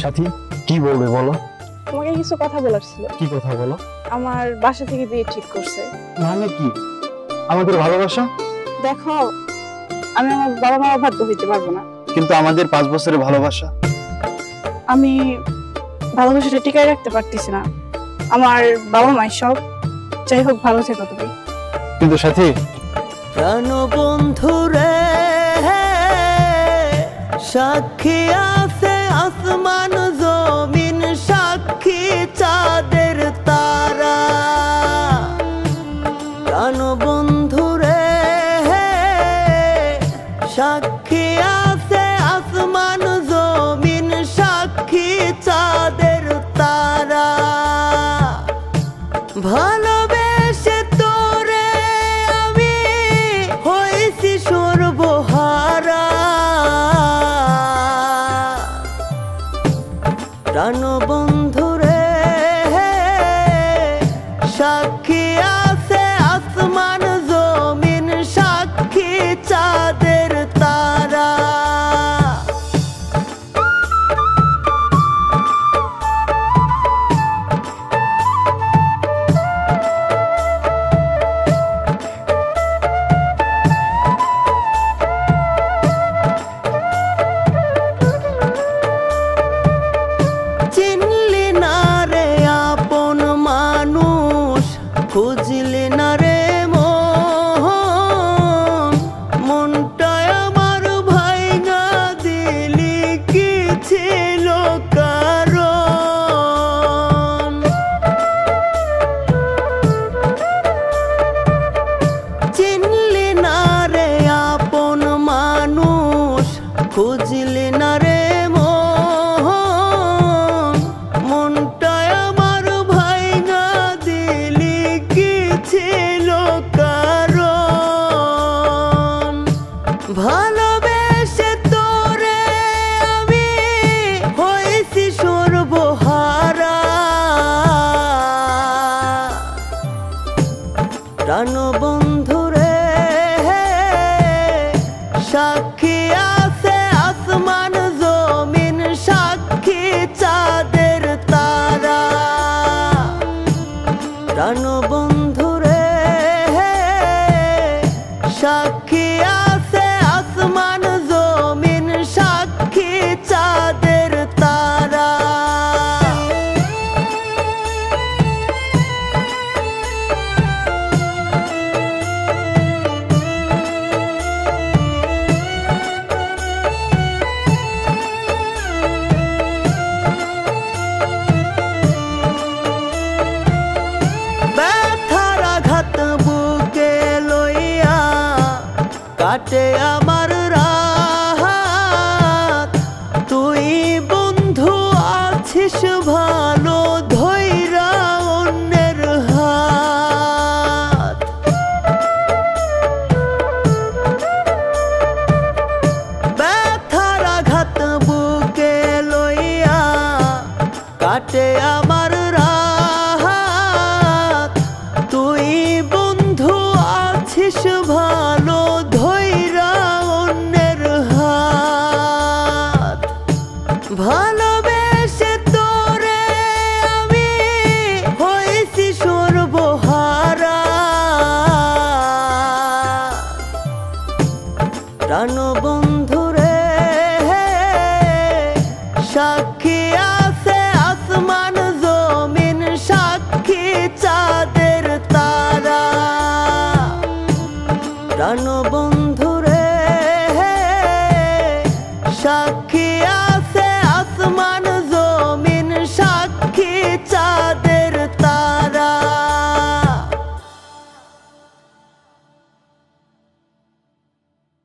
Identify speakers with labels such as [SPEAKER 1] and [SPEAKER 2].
[SPEAKER 1] সাথী কি বলবে বলো।
[SPEAKER 2] তোমাকে কিছু কথা বলার ছিল।
[SPEAKER 1] কি কথা বলো।
[SPEAKER 2] আমার বাসা থেকে বিয়ে ঠিক করছে।
[SPEAKER 1] মানে কি? আমাদের ভালোবাসা?
[SPEAKER 2] দেখো, আমি আমার বাবা মা বাধ্য হইতে পারবো না,
[SPEAKER 1] কিন্তু আমাদের 5 বছরের ভালোবাসা।
[SPEAKER 2] আমি ভালোবাসাটা টিকায় রাখতে পারতেছি না। আমার বাবা মায়ের সব, যাই হোক ভালো থেকো তুমি।
[SPEAKER 1] কিন্তু সাথী,
[SPEAKER 3] প্রাণ বন্ধুরে সাক্ষী আছে আসমান জমিন, সাক্ষী চাঁদের তারা। প্রাণ বন্ধুরে সাক্ষী আছে আসমান জমিন, সাক্ষী চাঁদের তারা। ভালোবেসে তোরে আমি হইছি সর্বহারা। প্রাণ বন্ধুরে সাক্ষী আছে আসমান জমিন, সাক্ষী চাঁদের তারা। চিনলি না রে আপন মানুষ, খুঁজলি না রে মন, মনটায় আমার ভাইঙা দিলি কি ছিল কারণ। চিনলি না রে আপন মানুষ, খুঁজলি না রে মন, মনটায় আমার ভাইঙা দিলি কি ছিল কারণ। ভালোবেসে তোরে আমি হইছি সর্বহারা। প্রাণ বন্ধুরে সাক্ষী আছে আসমান জমিন, সাক্ষী চাঁদের তারা। প্রাণ বন্ধুরে সাক্ষী আছে আসমান জমিন, সাক্ষী চাঁদের তারা। ব্যথার আঘাত বুকে লইয়া কাটে আমার